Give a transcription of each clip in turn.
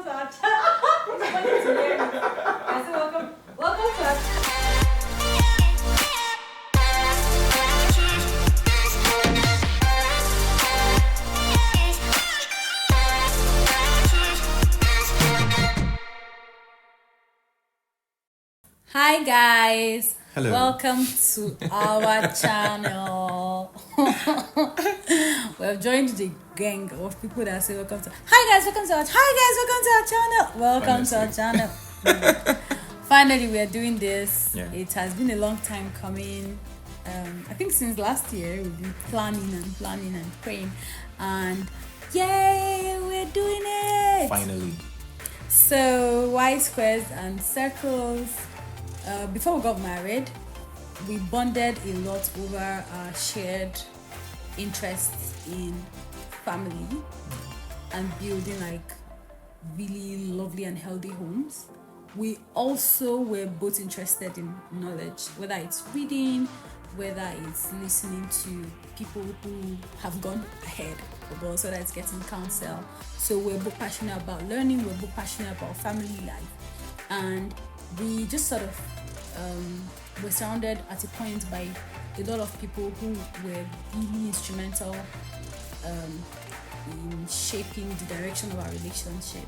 to our channel. I say welcome to our Hi guys. Hello. Welcome to our channel. We've joined the gang of people that say welcome to. Hi guys, welcome to our channel. Finally, we are doing this. Yeah. It has been a long time coming. I think since last year we've been planning and praying, and yay, we're doing it. Finally. So why squares and circles? Before we got married, we bonded a lot over our shared interests in family and building like really lovely and healthy homes. We also were both interested in knowledge, whether it's reading, whether it's listening to people who have gone ahead of us, whether it's getting counsel. So we're both passionate about learning, we're both passionate about family life, and we just sort of were surrounded at a point by a lot of people who were really instrumental in shaping the direction of our relationship.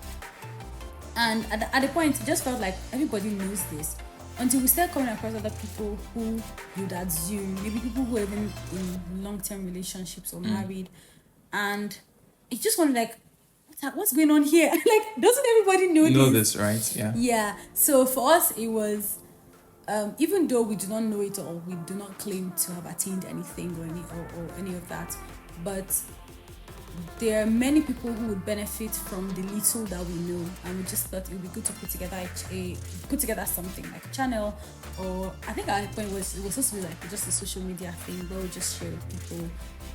And at the point, it just felt like everybody knows this until we started coming across other people who you'd assume, maybe people who are even in long-term relationships or married, and it just wanted like, what's going on here? Like, doesn't everybody know this, right? Yeah. Yeah. So for us, it was, even though we do not know it or we do not claim to have attained anything or any of that, but there are many people who would benefit from the little that we know, and we just thought it would be good to put together something like a channel, or I think at the point it was supposed to be like just a social media thing where we just share with people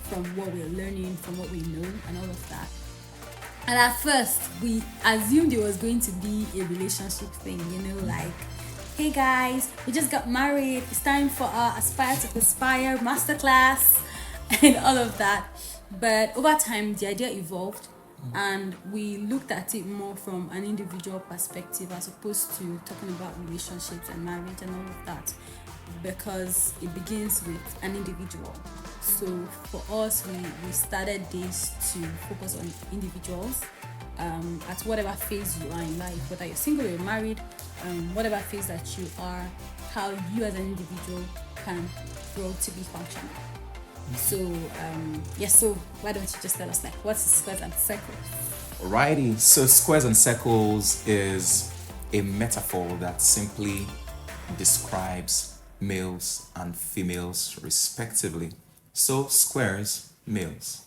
from what we're learning, from what we know, and all of that. And at first, we assumed it was going to be a relationship thing, like, hey guys, we just got married, it's time for our Aspire to Conspire masterclass and all of that. But over time, the idea evolved, and we looked at it more from an individual perspective as opposed to talking about relationships and marriage and all of that, because it begins with an individual. So for us, we started this to focus on individuals at whatever phase you are in life, whether you're single or you're married, whatever phase that you are, how you as an individual can grow to be functional. So so why don't you just tell us like what's squares and circles? Alrighty. So squares and circles is a metaphor that simply describes males and females respectively. So squares, males.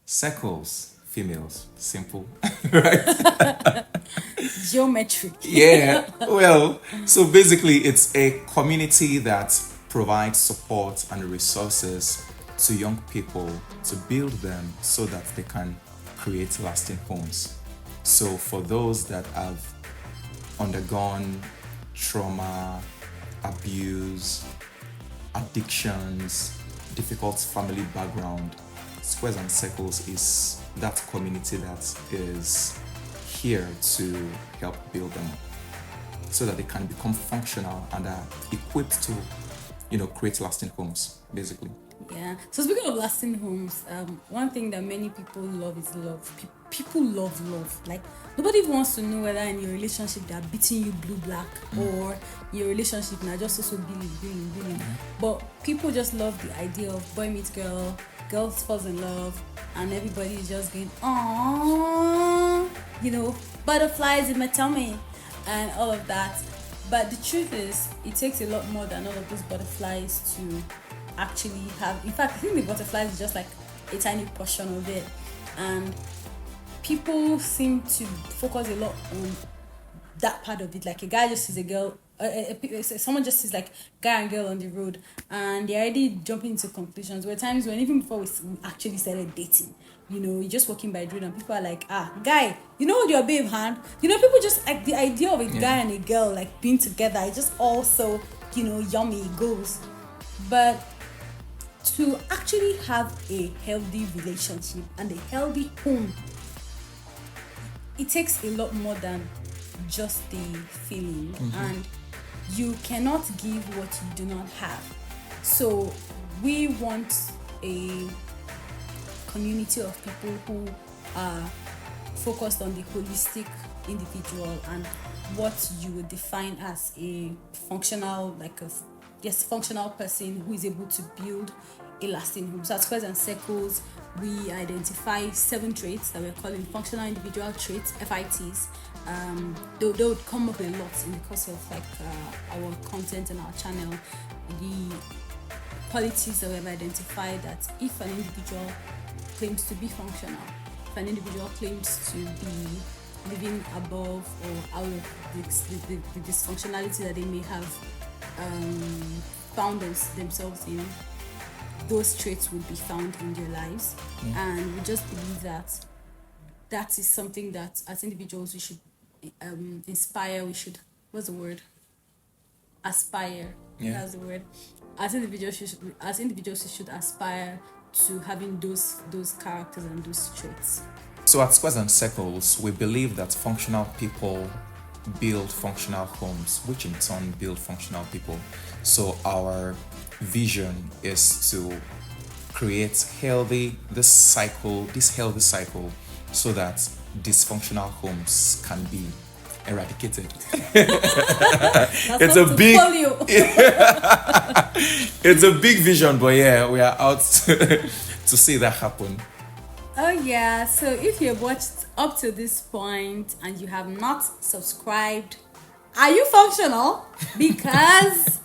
Circles, females. Simple. Right? Geometry. Yeah. Well, so basically it's a community that provides support and resources to young people to build them so that they can create lasting homes. So for those that have undergone trauma, abuse, addictions, difficult family background, Squares and Circles is that community that is here to help build them up so that they can become functional and are equipped to create lasting homes, basically. Yeah. So speaking of lasting homes, one thing that many people love is love. People love love. Like nobody wants to know whether in your relationship they're beating you blue black or your relationship now just also billing. But people just love the idea of boy meets girl, girls falls in love, and everybody is just going, aww, butterflies in my tummy and all of that. But the truth is, it takes a lot more than all of those butterflies to actually have. In fact, I think the butterflies is just like a tiny portion of it, and people seem to focus a lot on that part of it. Like a guy just sees a girl, someone just sees like guy and girl on the road, and they're already jumping into conclusions. There were times when even before we actually started dating, you're just walking by the road and people are like, guy, hold your babe hand. People just like the idea of a guy and a girl like being together. It just also yummy, it goes. But to actually have a healthy relationship and a healthy home, it takes a lot more than just the feeling, and you cannot give what you do not have. So we want a community of people who are focused on the holistic individual and what you would define as a functional, functional person who is able to build a lasting home. So at Squares and Circles, we identify 7 traits that we're calling functional individual traits, FITs. They would come up a lot in the course of our content and our channel. The qualities that we have identified, that if an individual claims to be functional, if an individual claims to be living above or out of the dysfunctionality that they may have found themselves in, those traits would be found in their lives. And we just believe that is something that as individuals we should inspire. We should, what's the word, aspire. That's the word. As individuals we should aspire to having those characters and those traits. So at Squares and Circles, we believe that functional people build functional homes, which in turn build functional people. So our vision is to create this healthy cycle so that dysfunctional homes can be eradicated. It's a big vision, but yeah, we are out to see that happen. Oh yeah, so if you've watched up to this point and you have not subscribed, are you functional? Because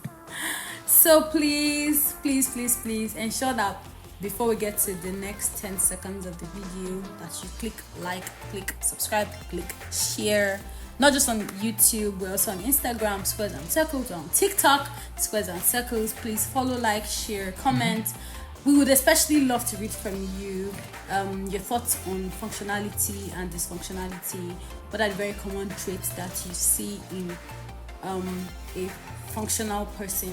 so please ensure that before we get to the next 10 seconds of the video that you click like, click subscribe, click share. Not just on YouTube, we're also on Instagram, Squares and Circles, we're on TikTok, Squares and Circles. Please follow, like, share, comment. We would especially love to read from you your thoughts on functionality and dysfunctionality. What are the very common traits that you see in a functional person,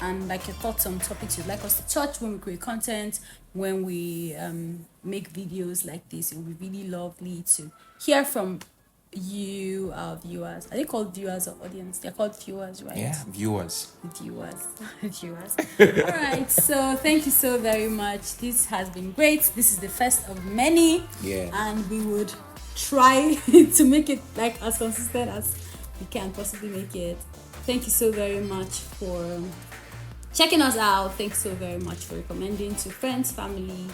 and like your thoughts on topics you'd like us to touch when we create content, when we make videos like this. It would be really lovely to hear from you, our viewers. Are they called viewers or audience? They're called viewers, right? Yeah, viewers. All right, so thank you so very much. This has been great. This is the first of many. Yeah. And we would try to make it like as consistent as we can possibly make it. Thank you so very much for checking us out. Thanks so very much for recommending to friends, family,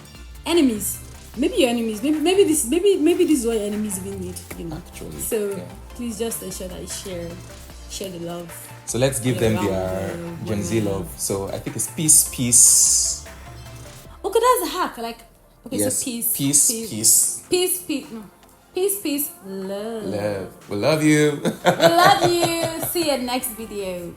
enemies. Maybe your enemies. Maybe this is what your enemies even need. Actually. So please just ensure that you share the love. So let's give them their Gen Z love. So I think it's peace. Okay, that's a hack. Yes. So peace. No. Peace. Love. We love you. We love you. See you next video.